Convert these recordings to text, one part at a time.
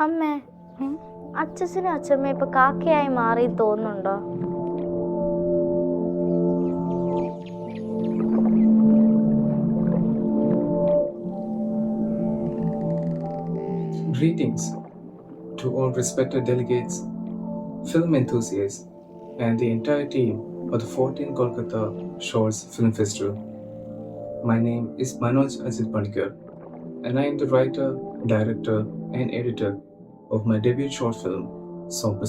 അമ്മേ, ഉം. അച്ഛച്ചനും അച്ഛമ്മയും ഇപ്പൊ കാക്കയായി മാറി തോന്നുന്നുണ്ടോ? Greetings to all respected delegates, film enthusiasts, and the entire team of the 14th Kolkata Shorts Film Festival. My name is Manoj Ajith Panicker, and I am the writer, director, and editor of my debut short film, Sombre.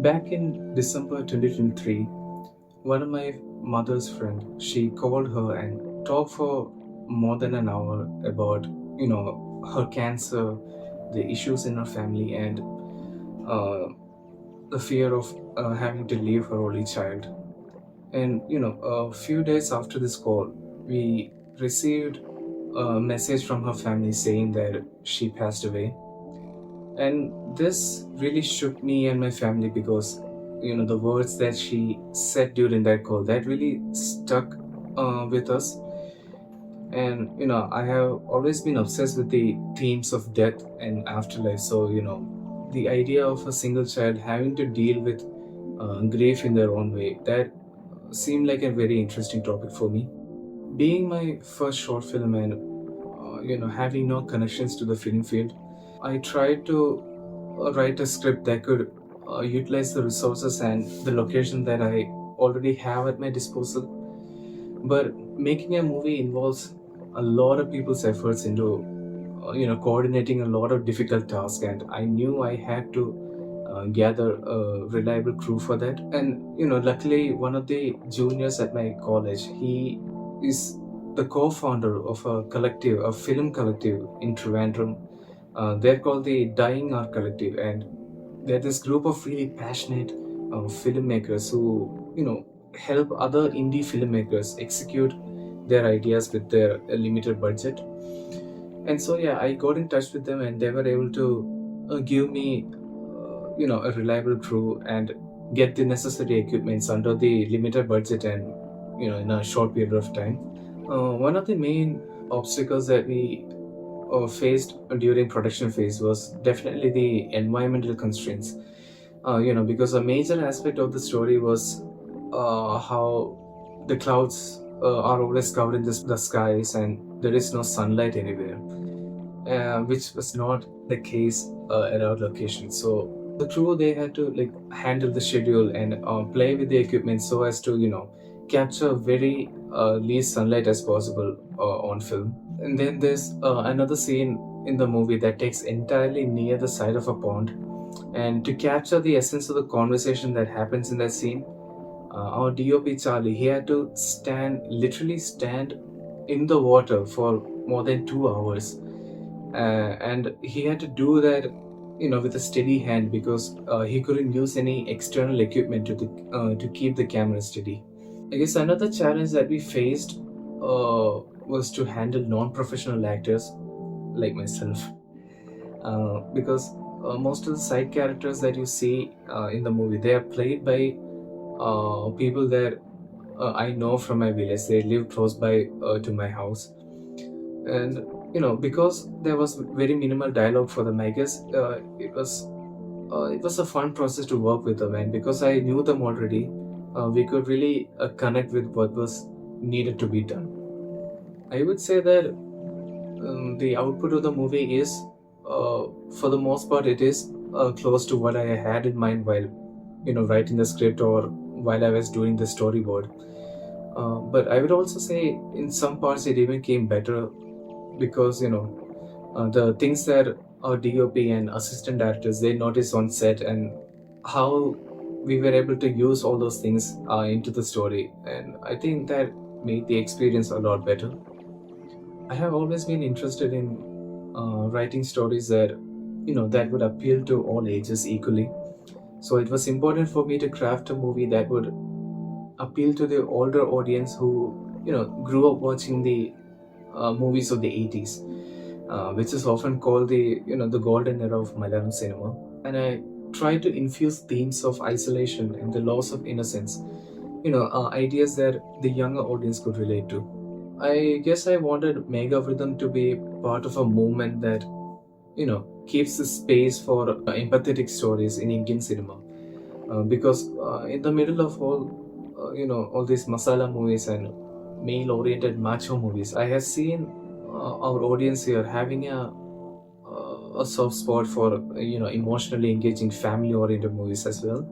Back in December 2023, one of my mother's friend, she called her and talked for more than an hour about, her cancer, the issues in her family, and uh, the fear of having to leave her only child. And a few days after this call, we received a message from her family saying that she passed away. And this really shook me and my family because the words that she said during that call, that really stuck with us. And I have always been obsessed with the themes of death and afterlife. So the idea of a single child having to deal with grief in their own way, that seemed like a very interesting topic for me. Being my first short film and having no connections to the film field, I tried to write a script that could utilize the resources and the location that I already have at my disposal. But making a movie involves a lot of people's efforts into coordinating a lot of difficult tasks, and I knew I had to gather a reliable crew for that. And luckily, one of the juniors at my college, he is the co-founder of a collective, a film collective in Trivandrum. They're called the Dyingart collective, and they're this group of really passionate filmmakers who help other indie filmmakers execute their ideas with their limited budget. And so yeah, I got in touch with them, and they were able to give me a reliable crew and get the necessary equipments under the limited budget and in a short period of time. One of the main obstacles that we faced during production phase was definitely the environmental constraints. Because a major aspect of the story was how the clouds are always covered in the skies and there is no sunlight anywhere, which was not the case at our location. So the crew, they had to like handle the schedule and play with the equipment so as to capture very least sunlight as possible on film. And then there's another scene in the movie that takes entirely near the side of a pond, and to capture the essence of the conversation that happens in that scene, our DOP Charlie, he had to literally stand in the water for more than 2 hours, and he had to do that with a steady hand because he couldn't use any external equipment to keep the camera steady. I guess another challenge that we faced was to handle non-professional actors like myself, because most of the side characters that you see in the movie, they are played by people that I know from my village. They live close by to my house, and because there was very minimal dialogue for them, I guess it was a fun process to work with them, and because I knew them already, we could really connect with what was needed to be done. I would say that the output of the movie is, for the most part, it is close to what I had in mind while writing the script or while I was doing the storyboard. But I would also say in some parts it even came better because the things that our DOP and assistant directors, they noticed on set, and how we were able to use all those things into the story, and I think that made the experience a lot better. I have always been interested in writing stories that would appeal to all ages equally. So it was important for me to craft a movie that would appeal to the older audience who grew up watching the movies of the 80s, which is often called the golden era of Malayalam cinema. And I try to infuse themes of isolation and the loss of innocence, ideas that the younger audience could relate to. I guess I wanted Mega Rhythm to be part of a movement that keeps the space for empathetic stories in Indian cinema. Because in the middle of all these masala movies and male-oriented macho movies, I have seen our audience here having a soft spot for emotionally engaging family-oriented movies as well.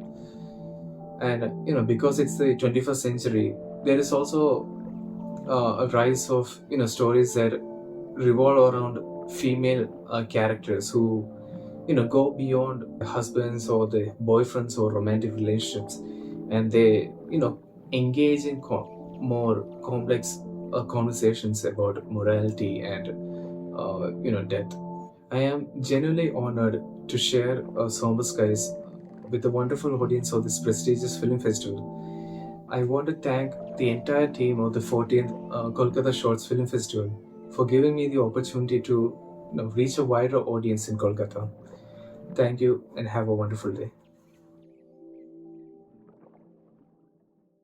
And because it's the 21st century, there is also a rise of stories that revolve around female characters who go beyond husbands or the boyfriends or romantic relationships, and they engage in more complex conversations about morality and death. I am genuinely honored to share Somber Skies with the wonderful audience of this prestigious film festival. I want to thank the entire team of the 14th Kolkata Shorts Film Festival for giving me the opportunity to reach a wider audience in Kolkata. Thank you and have a wonderful day.